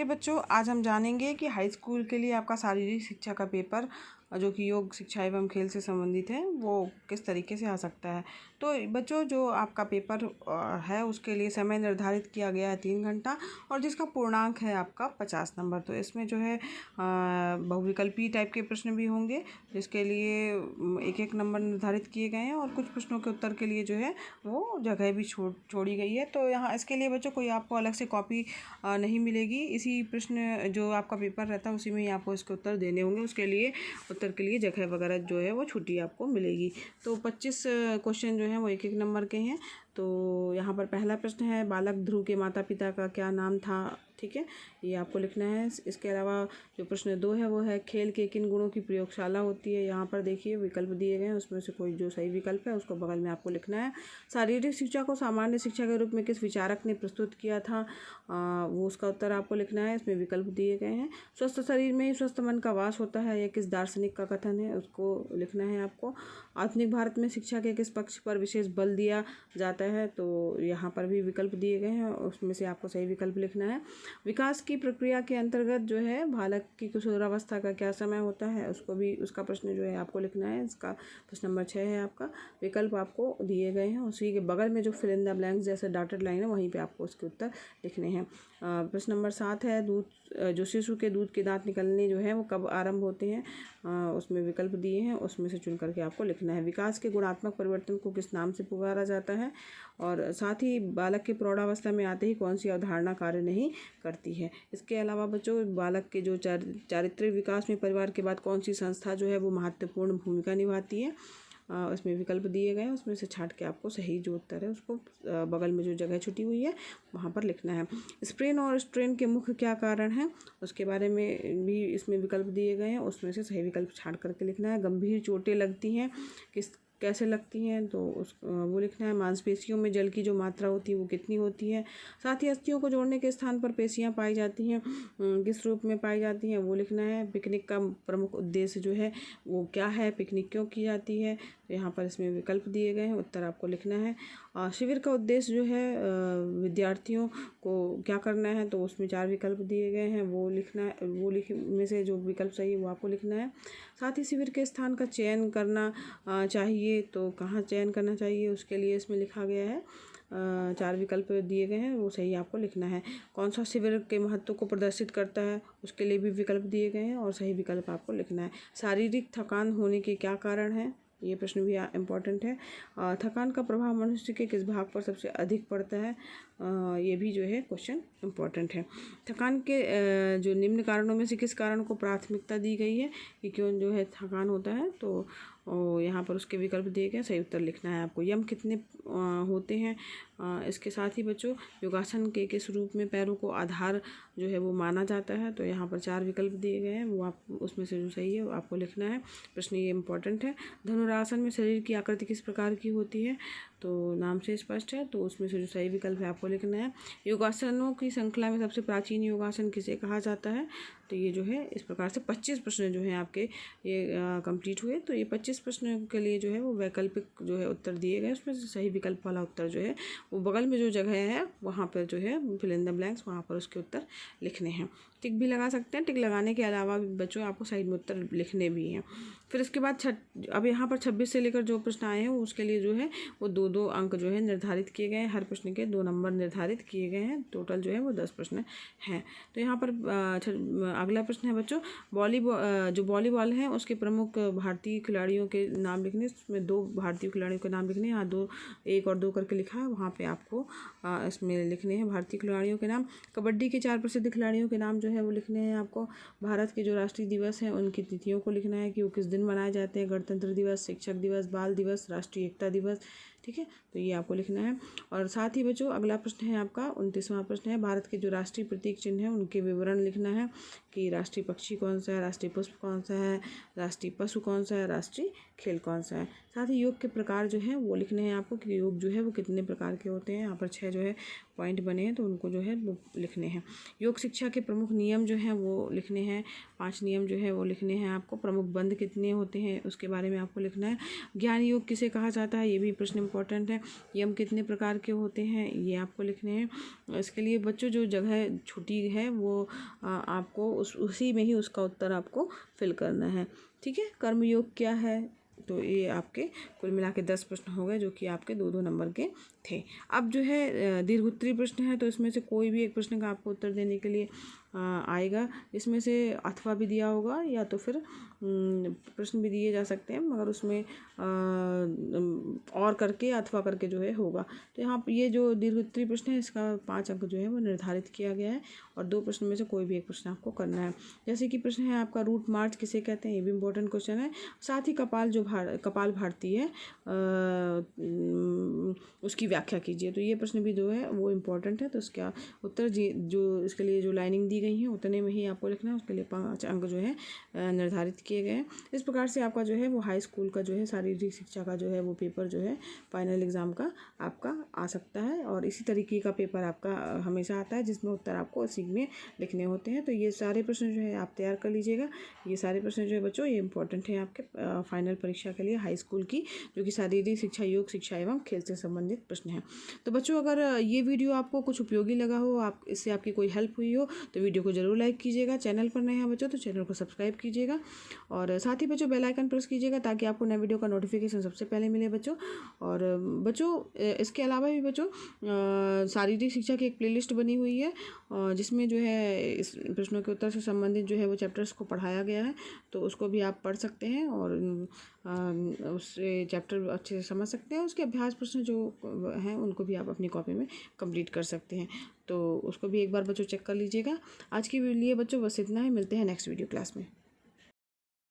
बच्चों, आज हम जानेंगे कि हाई स्कूल के लिए आपका शारीरिक शिक्षा का पेपर जो कि योग शिक्षा एवं खेल से संबंधित है वो किस तरीके से आ सकता है। तो बच्चों, जो आपका पेपर है उसके लिए समय निर्धारित किया गया है 3 घंटा और जिसका पूर्णांक है आपका 50 नंबर। तो इसमें जो है बहुविकल्पीय टाइप के प्रश्न भी होंगे जिसके लिए एक एक नंबर निर्धारित किए गए हैं और कुछ प्रश्नों के उत्तर के लिए जो है वो जगह भी छोड़ी गई है। तो यहाँ इसके लिए बच्चों कोई आपको अलग से कॉपी नहीं मिलेगी। इसी प्रश्न जो आपका पेपर रहता है उसी में ही आपको इसके उत्तर देने होंगे। उसके लिए उत्तर के लिए जगह वगैरह जो है वो छुट्टी आपको मिलेगी। तो 25 क्वेश्चन जो हैं वो एक एक नंबर के हैं। तो यहाँ पर पहला प्रश्न है, बालक ध्रुव के माता पिता का क्या नाम था। ठीक है, ये आपको लिखना है। इसके अलावा जो प्रश्न 2 है वो है, खेल के किन गुणों की प्रयोगशाला होती है। यहाँ पर देखिए विकल्प दिए गए हैं, उसमें से कोई जो सही विकल्प है उसको बगल में आपको लिखना है। शारीरिक शिक्षा को सामान्य शिक्षा के रूप में किस विचारक ने प्रस्तुत किया था, वो उसका उत्तर आपको लिखना है। इसमें विकल्प दिए गए हैं। स्वस्थ शरीर में ही स्वस्थ मन का वास होता है, यह किस दार्शनिक का कथन है, उसको लिखना है आपको। आधुनिक भारत में शिक्षा के किस पक्ष पर विशेष बल दिया जाता है, तो यहाँ पर भी विकल्प दिए गए हैं, उसमें से आपको सही विकल्प लिखना है। विकास की प्रक्रिया के अंतर्गत जो है बालक की किशोरावस्था का क्या समय होता है, उसको भी उसका प्रश्न जो है आपको लिखना है। इसका प्रश्न नंबर 6 है आपका। विकल्प आपको दिए गए हैं, उसी के बगल में जो फिल इन द ब्लैंक्स जैसे डॉटेड लाइन है वहीं पे आपको उसके उत्तर लिखने हैं। प्रश्न नंबर 7 है, दूध जो शिशु के दूध के दांत निकलने जो है वो कब आरंभ होते हैं, उसमें विकल्प दिए हैं, उसमें से चुन करके आपको लिखना है। विकास के गुणात्मक परिवर्तन को किस नाम से पुकारा जाता है, और साथ ही बालक के प्रौढ़ावस्था में आते ही कौन सी अवधारणा कार्य नहीं करती है। इसके अलावा बच्चों, बालक के जो चारित्रिक विकास में परिवार के बाद कौन सी संस्था जो है वो महत्वपूर्ण भूमिका निभाती है, उसमें विकल्प दिए गए हैं, उसमें से छांट के आपको सही जो उत्तर है उसको बगल में जो जगह छुटी हुई है वहाँ पर लिखना है। स्प्रेन और स्ट्रेन के मुख्य क्या कारण हैं, उसके बारे में भी इसमें विकल्प दिए गए हैं, उसमें से सही विकल्प छांट करके लिखना है। गंभीर चोटें लगती हैं कैसे लगती हैं, तो वो लिखना है। मांसपेशियों में जल की जो मात्रा होती है वो कितनी होती है। साथ ही अस्थियों को जोड़ने के स्थान पर पेशियां पाई जाती हैं, किस रूप में पाई जाती हैं, वो लिखना है। पिकनिक का प्रमुख उद्देश्य जो है वो क्या है, पिकनिक क्यों की जाती है, तो यहाँ पर इसमें विकल्प दिए गए हैं, उत्तर आपको लिखना है। शिविर का उद्देश्य जो है विद्यार्थियों को क्या करना है, तो उसमें 4 विकल्प दिए गए हैं, वो लिखना है। में से जो विकल्प सही है वो आपको लिखना है। साथ ही शिविर के स्थान का चयन करना चाहिए, तो कहाँ चयन करना चाहिए उसके लिए इसमें लिखा गया है। 4 विकल्प दिए गए हैं, वो सही आपको लिखना है। कौन सा शिविर के महत्व को प्रदर्शित करता है, उसके लिए भी विकल्प दिए गए हैं और सही विकल्प आपको लिखना है। शारीरिक थकान होने के क्या कारण हैं, ये प्रश्न भी इम्पोर्टेंट है। थकान का प्रभाव मनुष्य के किस भाग पर सबसे अधिक पड़ता है, ये भी जो है क्वेश्चन इम्पोर्टेंट है। थकान के जो निम्न कारणों में से किस कारण को प्राथमिकता दी गई है कि क्यों जो है थकान होता है, तो यहाँ पर उसके विकल्प दिए गए, सही उत्तर लिखना है आपको। यम कितने होते हैं, इसके साथ ही बच्चों योगासन के किस रूप में पैरों को आधार जो है वो माना जाता है, तो यहाँ पर 4 विकल्प दिए गए हैं, वो आप उसमें से जो सही है वो आपको लिखना है। प्रश्न ये इम्पोर्टेंट है। धनुरासन में शरीर की आकृति किस प्रकार की होती है, तो नाम से स्पष्ट है, तो उसमें से जो सही विकल्प है आपको लिखना है। योगासनों की श्रृंखला में सबसे प्राचीन योगासन किसे कहा जाता है, तो ये जो है इस प्रकार से 25 प्रश्न जो हैं आपके ये कंप्लीट हुए। तो ये 25 प्रश्नों के लिए जो है वो वैकल्पिक जो है उत्तर दिए गए, उसमें से सही विकल्प वाला उत्तर जो है वो बगल में जो जगह है वहाँ पर जो है फिल इन द ब्लैंक्स, वहाँ पर उसके उत्तर लिखने हैं। टिक भी लगा सकते हैं। टिक लगाने के अलावा बच्चों आपको साइड में उत्तर लिखने भी हैं। फिर उसके बाद अब यहाँ पर 26 से लेकर जो प्रश्न आए हैं उसके लिए जो है वो 2-2 अंक जो है निर्धारित किए गए हैं। हर प्रश्न के 2 नंबर निर्धारित किए गए हैं। टोटल जो है वो 10 प्रश्न हैं। तो यहाँ पर अगला प्रश्न है बच्चों, जो वॉलीबॉल है उसके प्रमुख भारतीय खिलाड़ियों के नाम लिखने। इसमें 2 भारतीय खिलाड़ियों के नाम लिखने हैं। यहाँ 1 और 2 करके लिखा है, वहाँ पे आपको इसमें लिखने हैं भारतीय खिलाड़ियों के नाम। कबड्डी के 4 प्रसिद्ध खिलाड़ियों के नाम जो है वो लिखने हैं आपको। भारत के जो राष्ट्रीय दिवस हैं उनकी तिथियों को लिखना है कि वो किस दिन मनाए जाते हैं। गणतंत्र दिवस, शिक्षक दिवस, बाल दिवस, राष्ट्रीय एकता दिवस। ठीक है, तो ये आपको लिखना है। और साथ ही बच्चों अगला प्रश्न है आपका 29वां प्रश्न है, भारत के जो राष्ट्रीय प्रतीक चिन्ह हैं उनके विवरण लिखना है कि राष्ट्रीय पक्षी कौन सा है, राष्ट्रीय पुष्प कौन सा है, राष्ट्रीय पशु कौन सा है, राष्ट्रीय खेल कौन सा है। साथ ही योग के प्रकार जो हैं वो लिखने हैं आपको कि योग जो है वो कितने प्रकार के होते हैं। यहाँ पर 6 जो है पॉइंट बने हैं, तो उनको जो है वो लिखने हैं। योग शिक्षा के प्रमुख नियम जो हैं वो लिखने हैं। 5 नियम जो है वो लिखने हैं आपको। प्रमुख बंध कितने होते हैं उसके बारे में आपको लिखना है। ज्ञान योग किसे कहा जाता है, ये भी प्रश्न इंपॉर्टेंट है। यम कितने प्रकार के होते हैं, ये आपको लिखने हैं। इसके लिए बच्चों जो जगह छुट्टी है वो आपको उसी में ही उसका उत्तर आपको फिल करना है। ठीक है। कर्मयोग क्या है, तो ये आपके कुल मिला के 10 प्रश्न हो गए जो कि आपके 2-2 नंबर के थे। अब जो है दीर्घोत्तरीय प्रश्न है, तो इसमें से कोई भी एक प्रश्न का आपको उत्तर देने के लिए आएगा। इसमें से अथवा भी दिया होगा या तो फिर प्रश्न भी दिए जा सकते हैं, मगर उसमें और करके अथवा करके जो है होगा। तो यहाँ ये जो दीर्घोत्तरीय प्रश्न है इसका 5 अंक जो है वो निर्धारित किया गया है और 2 प्रश्न में से कोई भी एक प्रश्न आपको करना है। जैसे कि प्रश्न है आपका रूट मार्च किसे कहते हैं, ये भी इम्पोर्टेंट क्वेश्चन है। साथ ही कपाल भारती है उसकी व्याख्या कीजिए, तो ये प्रश्न भी जो है वो इम्पोर्टेंट है। तो उसका उत्तर जो इसके लिए जो लाइनिंग दी गई है उतने में ही आपको लिखना है। उसके लिए 5 अंक जो है निर्धारित किए गए हैं। इस प्रकार से आपका जो है वो हाई स्कूल का जो है शारीरिक शिक्षा का जो है वो पेपर जो है फाइनल एग्ज़ाम का आपका आ सकता है। और इसी तरीके का पेपर आपका हमेशा आता है जिसमें उत्तर आपको उसी में लिखने होते हैं। तो ये सारे प्रश्न जो है आप तैयार कर लीजिएगा। ये सारे प्रश्न जो है बच्चों ये इंपॉर्टेंट है आपके फाइनल परीक्षा के लिए हाई स्कूल की, जो कि शारीरिक शिक्षा, योग शिक्षा एवं खेल से संबंधित प्रश्न हैं। तो बच्चों अगर ये वीडियो आपको कुछ उपयोगी लगा हो, आप इससे आपकी कोई हेल्प हुई हो, तो वीडियो को जरूर लाइक कीजिएगा। चैनल पर नए हैं बच्चों तो चैनल को सब्सक्राइब कीजिएगा और साथ ही बच्चों बेल आइकन प्रेस कीजिएगा ताकि आपको नए वीडियो का नोटिफिकेशन सबसे पहले मिले बच्चों। और बच्चों इसके अलावा भी बच्चों शारीरिक शिक्षा की एक प्लेलिस्ट बनी हुई है जिसमें जो है इस प्रश्नों के उत्तर से संबंधित जो है वो चैप्टर्स को पढ़ाया गया है, तो उसको भी आप पढ़ सकते हैं और उससे चैप्टर अच्छे से समझ सकते हैं। उसके अभ्यास प्रश्न जो हैं उनको भी आप अपनी कॉपी में कंप्लीट कर सकते हैं, तो उसको भी एक बार बच्चों चेक कर लीजिएगा। आज के लिए बच्चों बस इतना ही, मिलते हैं नेक्स्ट वीडियो क्लास में।